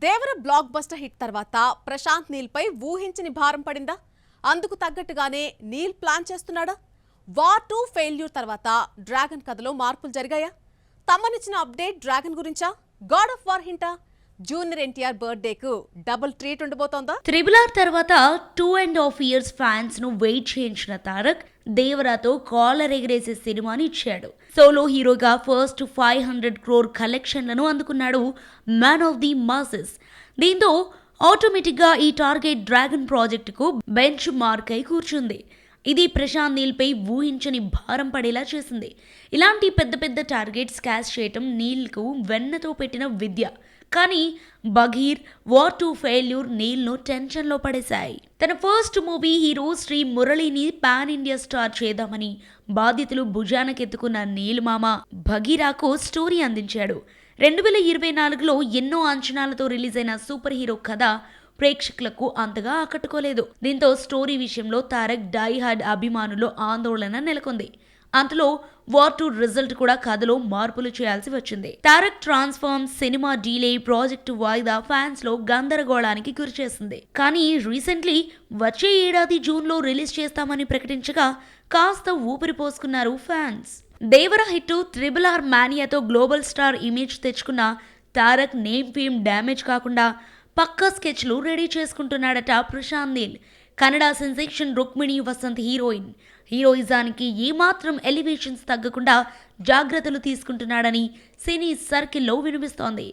దేవర block buster hit తర్వాత ప్రశాంత్ నీల్ పై ఊహించని భారం పడిందా? అందుకు తగ్గట్టుగానే నీల్ ప్లాన్ చేస్తున్నాడా? వార్ 2 ఫెయిల్యూర్ తర్వాత డ్రాగన్ కథలో మార్పులు జరిగాయా? తమనిచ్చిన అప్డేట్ డ్రాగన్ గురించా? గాడ్ ఆఫ్ వార్ హింటా? జూనియర్ ఎన్టీఆర్ బర్త్డే కు డబుల్ ట్రీట్ ఉండబోతోందా? త్రిబుల్ తర్వాత 2.5 years ఫ్యాన్స్ ను వెయిట్ చేయించిన తారక్ దేవరాతో కాలర్ ఎగరేసే సినిమాని ఇచ్చాడు. సోలో హీరోగా ఫస్ట్ 500 crore కలెక్షన్లను అందుకున్నాడు మ్యాన్ ఆఫ్ ది మాసెస్. దీంతో ఆటోమేటిక్గా ఈ టార్గెట్ డ్రాగన్ ప్రాజెక్టుకు బెంచ్ మార్క్ అయి కూర్చుంది. ఇది ప్రశాంత్ నీల్ పై ఊహించని భారం పడేలా చేసింది. ఇలాంటి పెద్ద పెద్ద టార్గెట్స్ క్యాష్ చేయటం నీల్కు వెన్నతో పెట్టిన విద్య. కానీ బఘీర్, వార్ 2 ఫెయిల్యూర్ నీల్ను టెన్షన్లో పడేశాయి. తన ఫస్ట్ మూవీ హీరో శ్రీ మురళిని పాన్ ఇండియా స్టార్ చేద్దామని బాధ్యతలు భుజానకెత్తుకున్న నీల్ మామ బఘీరాకు స్టోరీ అందించాడు. 2024లో ఎన్నో అంచనాలతో రిలీజ్ అయిన సూపర్ హీరో కథ ప్రేక్షకులకు అంతగా ఆకట్టుకోలేదు. దీంతో స్టోరీ విషయంలో తారక్ డై హార్డ్ అభిమానులు ఆందోళన నెలకొంది. అంతలో వార్ 2 రిజల్ట్ కూడా కథలో మార్పులు చేయాల్సి వచ్చింది. Tarak transform, cinema delay, project వాయిదా ఫ్యాన్స్ లో గందరగోళానికి గురిచేసింది. కానీ రీసెంట్లీ వచ్చే ఏడాది జూన్లో రిలీజ్ చేస్తామని ప్రకటించగా కాస్త ఊపిరి పోసుకున్నారు ఫ్యాన్స్. దేవర హిట్ RRR మానియాతో గ్లోబల్ స్టార్ ఇమేజ్ తెచ్చుకున్న తారక్ నేమ్ ఫేమ్ డ్యామేజ్ కాకుండా పక్కా స్కెచ్లు రెడీ చేసుకుంటున్నాడట ప్రశాంత్ నీల్. కన్నడ సెన్సేషన్ రుక్మిణి వసంత్ హీరోయిజానికి ఏమాత్రం ఎలివేషన్స్ తగ్గకుండా జాగ్రత్తలు తీసుకుంటున్నాడని సినీ సర్కిల్లో వినిపిస్తోంది.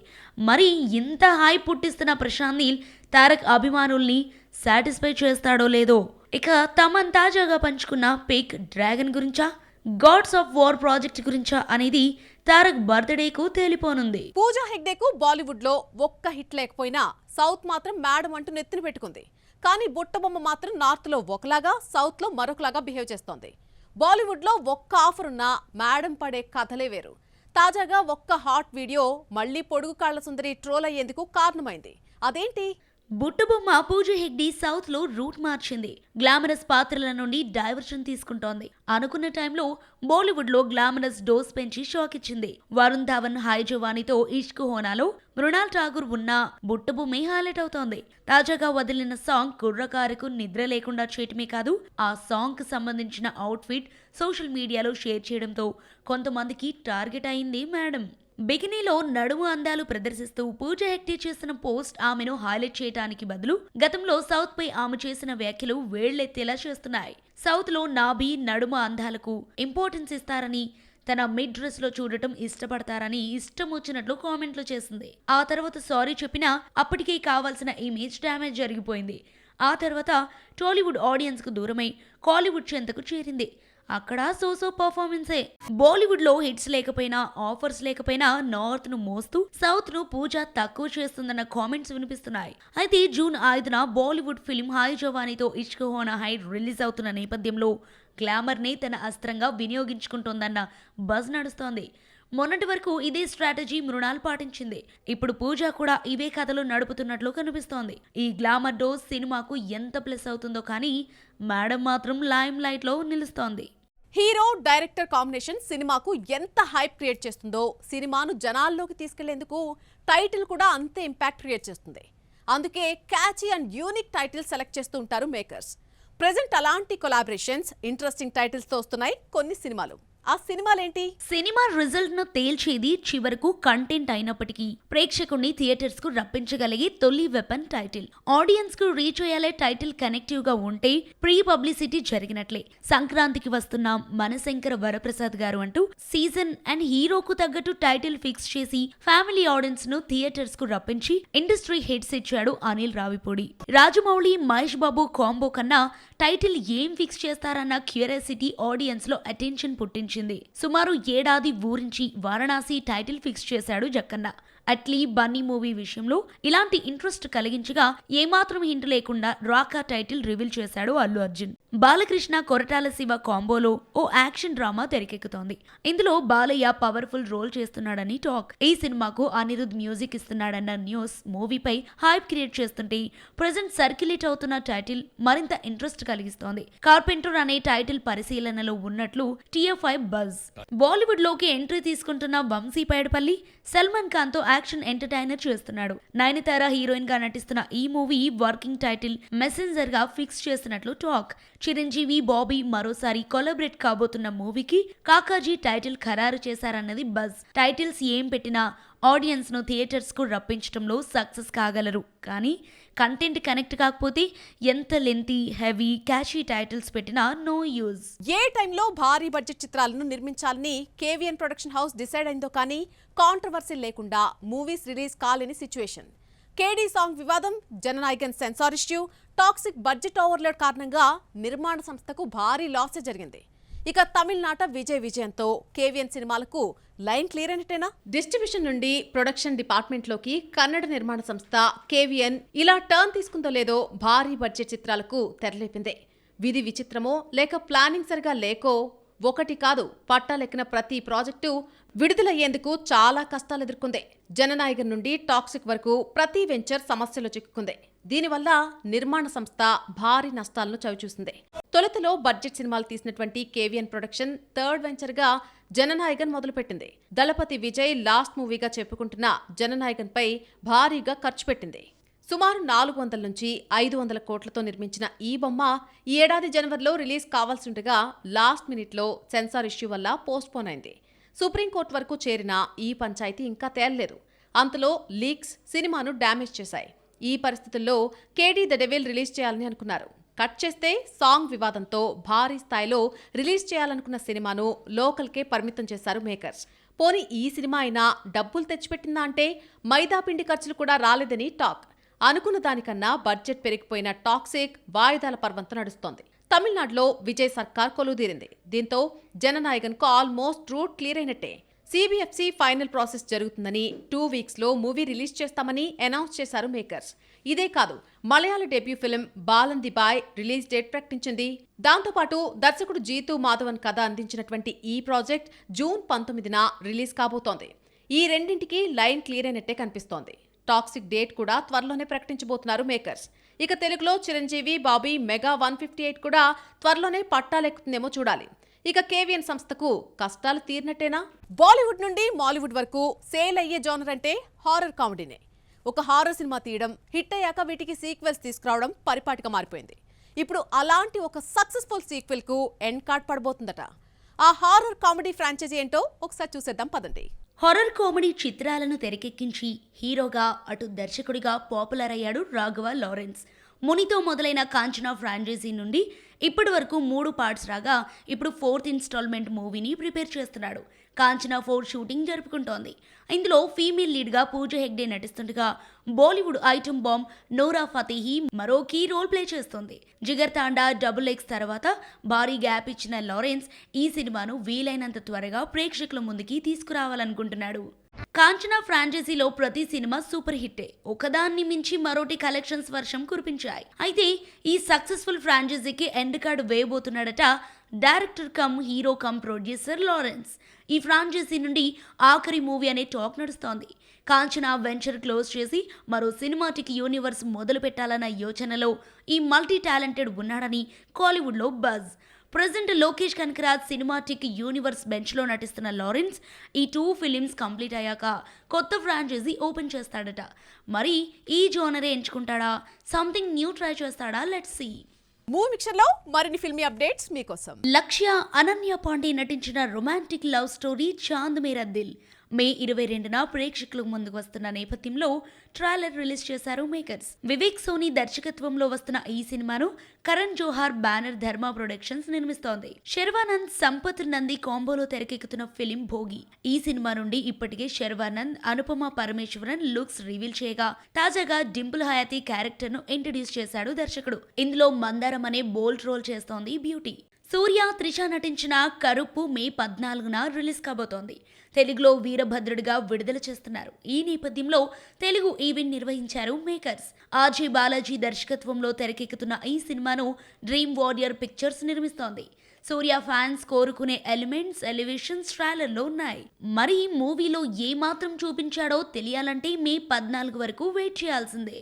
మరి ఇంత హైప్ పుట్టిస్తున్న ప్రశాంత్ నీల్ తారక్ అభిమానుల్ని సాటిస్ఫై చేస్తాడో లేదో. ఇక తమన్ తాజాగా పంచుకున్న పిక్ డ్రాగన్ గురించా, గాడ్స్ ఆఫ్ వార్ ప్రాజెక్ట్ గురించా అనేది తారక్ బర్త్డేకు తేలిపోనుంది. పూజా హెగ్డేకు బాలీవుడ్ లో ఒక్క హిట్ లేకపోయినా సౌత్ మాత్రం మేడం అంటూ నెత్తిన పెట్టుకుంది. కానీ బుట్టబొమ్మ మాత్రం నార్త్ లో ఒకలాగా, సౌత్ లో మరొకలాగా బిహేవ్ చేస్తోంది. బాలీవుడ్ లో ఒక్క ఆఫర్ ఉన్నా మేడం పడే కథలే వేరు. తాజాగా ఒక్క హాట్ వీడియో మళ్లీ పొడుగు కాళ్ల సుందరి ట్రోల్ అయ్యేందుకు కారణమైంది. అదేంటి? బుట్టబొమ్మ పూజా హెగ్డే సౌత్ లో రూట్ మార్చింది. గ్లామరస్ పాత్రల నుండి డైవర్షన్ తీసుకుంటోంది. అనుకున్న టైంలో బాలీవుడ్ లో గ్లామరస్ డోస్ పెంచి షాక్ ఇచ్చింది. వరుణ్ ధావన్ హాయ్ జవానీతో ఇష్క్ హోనాలో మృణాల్ ఠాగూర్ ఉన్న బుట్టబొమ్మే హైలైట్ అవుతోంది. తాజాగా వదిలిన సాంగ్ కుర్రకారుకు నిద్ర లేకుండా చేయటమే కాదు, ఆ సాంగ్ కు సంబంధించిన అవుట్ ఫిట్ సోషల్ మీడియాలో షేర్ చేయడంతో కొంతమందికి టార్గెట్ అయింది మేడం. బికినీలో నడుము అందాలు ప్రదర్శిస్తూ పూజా హెగ్డే చేసిన పోస్ట్ ఆమెను హైలైట్ చేయడానికి బదులు గతంలో సౌత్ పై ఆమె చేసిన వ్యాఖ్యలు వేళ్లెత్తేలా చేస్తున్నాయి. సౌత్ లో నాభి, నడుము అందాలకు ఇంపార్టెన్స్ ఇస్తారని, తన మిడ్ డ్రెస్ లో చూడటం ఇష్టపడతారని ఇష్టం వచ్చినట్లు కామెంట్లు చేసింది. ఆ తర్వాత సారీ చెప్పినా అప్పటికే కావాల్సిన ఇమేజ్ డ్యామేజ్ జరిగిపోయింది. ఆ తర్వాత టాలీవుడ్ ఆడియన్స్ కు దూరమై కాలీవుడ్ చెంతకు చేరింది. అక్కడ సోసో పర్ఫార్మెన్సే. బాలీవుడ్ లో హిట్స్ లేకపోయినా, ఆఫర్స్ లేకపోయినా నార్త్ ను మోస్తూ సౌత్ ను పూజ తక్కువ చేస్తుందన్న కామెంట్స్ వినిపిస్తున్నాయి. అయితే జూన్ 5న బాలీవుడ్ ఫిల్మ్ హాయ్ జవానీతో ఇష్క్ హోనా హై రిలీజ్ అవుతున్న నేపథ్యంలో గ్లామర్ ని తన అస్త్రంగా వినియోగించుకుంటోందన్న బజ్ నడుస్తోంది. మొన్నటి వరకు ఇదే స్ట్రాటజీ మృణాల్ పాటించింది. ఇప్పుడు పూజ కూడా ఇవే కథలు నడుపుతున్నట్లు కనిపిస్తోంది. ఈ గ్లామర్ డోస్ సినిమాకు ఎంత ప్లస్ అవుతుందో కానీ మేడం మాత్రం లైమ్ లైట్ లో నిలుస్తోంది. హీరో డైరెక్టర్ కాంబినేషన్ సినిమాకు ఎంత హైప్ క్రియేట్ చేస్తుందో, సినిమాను జనాల్లోకి తీసుకెళ్లేందుకు టైటిల్ కూడా అంతే ఇంపాక్ట్ క్రియేట్ చేస్తుంది. అందుకే catchy and unique title select చేస్తూ ఉంటారు మేకర్స్. ప్రెజెంట్ అలాంటి కొలాబరేషన్స్, ఇంట్రెస్టింగ్ టైటిల్స్ తో వస్తున్నాయి కొన్ని సినిమాలు. ఆ సినిమాలేంటి? సినిమా రిజల్ట్ ను తేల్చేది చివరకు కంటెంట్ అయినప్పటికీ ప్రేక్షకుడిని థియేటర్స్ కు రప్పించగలిగే తొలి వెపన్ టైటిల్. ఆడియన్స్ కు రీచ్ అయ్యేలా టైటిల్ కనెక్టివ్ గా ఉంటే ప్రీ పబ్లిసిటీ జరిగినట్లే. సంక్రాంతికి వస్తున్న మనశంకర వరప్రసాద్ గారు అంటూ సీజన్ అండ్ హీరోకు తగ్గట్టు టైటిల్ ఫిక్స్ చేసి ఫ్యామిలీ ఆడియన్స్ ను థియేటర్స్ కు రప్పించి ఇండస్ట్రీ హిట్స్ ఇచ్చాడు అనిల్ రావిపూడి. రాజమౌళి, మహేష్ బాబు కాంబో కన్నా టైటిల్ ఏం ఫిక్స్ చేస్తారన్న క్యూరియాసిటీ ఆడియన్స్ లో అటెన్షన్ పుట్టించింది. సుమారు ఏడాది ఊరించి వారణాసి టైటిల్ ఫిక్స్ చేశాడు జక్కన్న. అట్లీ, బన్నీ మూవీ విషయంలో ఇలాంటి ఇంట్రెస్ట్ కలిగించగా ఏమాత్రం హింట్ లేకుండా రాకా టైటిల్ రివీల్ చేశాడు అల్లు అర్జున్. బాలకృష్ణ, కొరటాల శివ కాంబోలో ఓ యాక్షన్ డ్రామా తెరకెక్కుతోంది. ఇందులో బాలయ్య పవర్ఫుల్ రోల్ చేస్తున్నాడని టాక్. ఈ సినిమాకు అనిరుద్ మ్యూజిక్ ఇస్తున్నాడన్న న్యూస్ మూవీపై హైప్ క్రియేట్ చేస్తుంటే ప్రెజెంట్ సర్క్యులేట్ అవుతున్న టైటిల్ మరింత ఇంట్రెస్ట్ కలిగిస్తోంది. కార్పెంటర్ అనే టైటిల్ పరిశీలనలో ఉన్నట్లు TFI బజ్. బాలీవుడ్ లోకి ఎంట్రీ తీసుకుంటున్న వంశీ పైడిపల్లి సల్మాన్ ఖాన్ తో యాక్షన్ ఎంటర్టైనర్ చేస్తున్నాడు. నయనతార హీరోయిన్ గా నటిస్తున్న ఈ మూవీ వర్కింగ్ టైటిల్ మెసెంజర్ గా ఫిక్స్ చేసినట్లు టాక్. చిరంజీవి, బాబీ మరోసారి కొలాబరేట్ కాబోతున్న మూవీకి కాకాజీ టైటిల్ ఖరారు చేశారన్నది బజ్. టైటిల్స్ ఏం పెట్టినా ఆడియన్స్ ను థియేటర్స్ కు రప్పించడంలో సక్సెస్ కాగలరు. కానీ కంటెంట్ కనెక్ట్ కాకపోతే ఎంత లెంతీ, హెవీ, క్యాచీ టైటిల్స్ పెట్టినా నో యూజ్. ఏ టైంలో భారీ బడ్జెట్ చిత్రాలను నిర్మించాలని కేవీఎన్ ప్రొడక్షన్ హౌస్ డిసైడ్ అయిందో కానీ కాంట్రవర్సీ లేకుండా మూవీస్ రిలీజ్ కాలేని సిచ్యువేషన్. కేడీ సాంగ్ వివాదం, Jananayagan censor issue, toxic budget overload కారణంగా నిర్మాణ సంస్థకు భారీ లాసే జరిగింది. ఇక తమిళనాట విజయంతో కేవీఎన్ సినిమాలకు లైన్ క్లియర్ అయినట్టేనా? డిస్ట్రిబ్యూషన్ నుండి ప్రొడక్షన్ డిపార్ట్మెంట్లోకి కన్నడ నిర్మాణ సంస్థ కేవీఎన్ ఇలా టర్న్ తీసుకుందో లేదో భారీ బడ్జెట్ చిత్రాలకు తెరలేపింది. విధి విచిత్రమో లేక ప్లానింగ్ సరిగా లేకో ఒకటి కాదు, పట్టాలెక్కిన ప్రతి ప్రాజెక్టు విడుదలయ్యేందుకు చాలా కష్టాలు ఎదుర్కొంది. జననాయకన్ నుండి టాక్సిక్ వరకు ప్రతి వెంచర్ సమస్యలో చిక్కుకుంది. దీనివల్ల నిర్మాణ సంస్థ భారీ నష్టాలను చవిచూసింది. తొలుతలో బడ్జెట్ సినిమాలు తీసినటువంటి కేవీఎన్ ప్రొడక్షన్ థర్డ్ వెంచర్ గా జననాయకన్ మొదలుపెట్టింది. దళపతి విజయ్ లాస్ట్ మూవీగా చెప్పుకుంటున్న జననాయకన్ పై భారీగా ఖర్చు పెట్టింది. సుమారు 400 నుంచి 500 కోట్లతో నిర్మించిన ఈ బొమ్మ ఈ ఏడాది జనవరిలో రిలీజ్ కావాల్సిండగా లాస్ట్ మినిట్లో సెన్సార్ ఇష్యూ వల్ల పోస్ట్పోన్ అయింది. సుప్రీంకోర్టు వరకు చేరిన ఈ పంచాయతీ ఇంకా తేలలేదు. అంతలో లీక్స్ సినిమాను డ్యామేజ్ చేశాయి. ఈ పరిస్థితుల్లో కేడీ ద డెవిల్ రిలీజ్ చేయాలని అనుకున్నారు. కట్ చేస్తే సాంగ్ వివాదంతో భారీ స్థాయిలో రిలీజ్ చేయాలనుకున్న సినిమాను లోకల్కే పరిమితం చేశారు మేకర్స్. పోనీ ఈ సినిమా అయినా డబ్బులు తెచ్చిపెట్టిందా అంటే మైదాపిండి ఖర్చులు కూడా రాలేదని టాక్. అనుకున్న దానికన్నా బడ్జెట్ పెరిగిపోయిన టాక్సిక్ వాయిదాల పర్వంతో నడుస్తోంది. తమిళనాడులో విజయ్ సర్కార్ కొలువుదీరింది. దీంతో జననాయకన్కు ఆల్మోస్ట్ రూట్ క్లియర్ అయినట్టే. సిబిఎఫ్సి ఫైనల్ ప్రాసెస్ జరుగుతుందని 2 వీక్స్లో మూవీ రిలీజ్ చేస్తామని అనౌన్స్ చేశారు మేకర్స్. ఇదే కాదు, Malayalam debut film Balan the boy release date ప్రకటించింది. దాంతోపాటు దర్శకుడు జీతూ మాధవన్ కథ అందించినటువంటి ఈ ప్రాజెక్ట్ జూన్ 19న రిలీజ్ కాబోతోంది. ఈ రెండింటికి లైన్ క్లియర్ అయినట్టే కనిపిస్తోంది. టాక్సిక్ డేట్ కూడా త్వరలోనే ప్రకటించబోతున్నారు మేకర్స్. ఇక తెలుగులో చిరంజీవి, బాబీ మెగా 158 కూడా త్వరలోనే పట్టాలెక్కుతుందేమో చూడాలి. ఇక కేవీఎన్ సంస్థకు కష్టాలు తీరినట్టేనా? బాలీవుడ్ నుండి మాలీవుడ్ వరకు సేల్ అయ్యే జోనర్ అంటే హారర్ కామెడీనే. ఒక హారర్ సినిమా తీయడం, హిట్ అయ్యాక వీటికి సీక్వెల్స్ తీసుకురావడం పరిపాటిగా మారిపోయింది. ఇప్పుడు అలాంటి ఒక సక్సెస్ఫుల్ సీక్వెల్ కు ఎండ్ కార్డ్ పడబోతుందట. ఆ హారర్ కామెడీ ఫ్రాంచైజీ ఏంటో ఒకసారి చూసేద్దాం పదండి. హారర్ కామెడీ చిత్రాలను తెరకెక్కించి హీరోగా అటు దర్శకుడిగా పాపులర్ అయ్యాడు రాఘవ లారెన్స్. మునితో మొదలైన కాంచనా ఫ్రాంచైజీ నుండి ఇప్పటి వరకు 3 పార్ట్స్ రాగా ఇప్పుడు 4th ఇన్స్టాల్మెంట్ మూవీని ప్రిపేర్ చేస్తున్నాడు. కాంచనా 4 షూటింగ్ జరుపుకుంటోంది. ఇందులో ఫీమేల్ లీడ్గా పూజ హెగ్డే నటిస్తుండగా Bollywood item bomb Nora Fatehi మరో కీ రోల్ ప్లే చేస్తోంది. జిగర్ తాండా, XX తర్వాత భారీ గ్యాప్ ఇచ్చిన లారెన్స్ ఈ సినిమాను వీలైనంత త్వరగా ప్రేక్షకుల ముందుకి తీసుకురావాలనుకుంటున్నాడు. కాంచనా ఫ్రాంచైజీలో ప్రతి సినిమా సూపర్ హిట్టే. ఒకదాన్ని మించి మరోటి కలెక్షన్స్ వర్షం కురిపించాయి. అయితే ఈ సక్సెస్ఫుల్ ఫ్రాంచైజీకి ఎండ్ కార్డు వేయబోతున్నాడట director cum hero cum producer Lawrence. ఈ ఫ్రాంచైజీ నుండి ఆఖరి మూవీ అనే టాక్ నడుస్తోంది. కాంచనా వెంచర్ క్లోజ్ చేసి మరో సినిమాటిక్ యూనివర్స్ మొదలు పెట్టాలన్న యోచనలో ఈ మల్టీ టాలెంటెడ్ ఉన్నాడని కాలీవుడ్లో buzz. Present Lokesh Kanagaraj cinematic universe బెంచ్లో నటిస్తున్న లారెన్స్ ఈ 2 ఫిలిమ్స్ కంప్లీట్ అయ్యాక కొత్త ఫ్రాంచైజీ ఓపెన్ చేస్తాడట. మరి ఈ జోనరే ఎంచుకుంటాడా, సంథింగ్ న్యూ ట్రై చేస్తాడా? Let's see. మూవీ మిక్చర్ లో మరిన్ని ఫిల్మీ అప్డేట్స్ మీకోసం. లక్ష్య, అనన్య పాండే నటించిన రొమాంటిక్ లవ్ స్టోరీ చాంద్ మేరా దిల్ మే 22న ప్రేక్షకుల ముందుకు వస్తున్న నేపథ్యంలో ట్రైలర్ రిలీజ్ చేశారు మేకర్స్. వివేక్ సోనీ దర్శకత్వంలో వస్తున్న ఈ సినిమాను కరణ్ జోహార్ బ్యానర్ ధర్మ ప్రొడక్షన్స్ నిర్మిస్తోంది. శర్వానంద్, సంపత్ నంది కాంబోలో తెరకెక్కుతున్న ఫిలిం భోగి. ఈ సినిమా నుండి ఇప్పటికే శర్వానంద్, అనుపమ పరమేశ్వరన్ లుక్స్ రివీల్ చేయగా తాజాగా డింపుల్ హయాతి క్యారెక్టర్ ను ఇంట్రడ్యూస్ చేశాడు దర్శకుడు. ఇందులో మందారం అనే బోల్డ్ రోల్ చేస్తోంది బ్యూటీ. సూర్య, త్రిష నటించిన కరుపు మే 14న రిలీజ్ కాబోతోంది. తెలుగులో వీరభద్రుడిగా విడుదల చేస్తున్నారు. ఈ నేపథ్యంలో తెలుగు ఈవెంట్ నిర్వహించారు మేకర్స్. ఆర్జే బాలాజీ దర్శకత్వంలో తెరకెక్కుతున్న ఈ సినిమాను డ్రీమ్ వారియర్ పిక్చర్స్ నిర్మిస్తోంది. సూర్య ఫ్యాన్స్ కోరుకునే ఎలిమెంట్స్, ఎలివేషన్స్ ట్రైలర్లో ఉన్నాయి. మరి మూవీలో ఏ మాత్రం చూపించాడో తెలియాలంటే మే 14 వరకు వెయిట్ చేయాల్సిందే.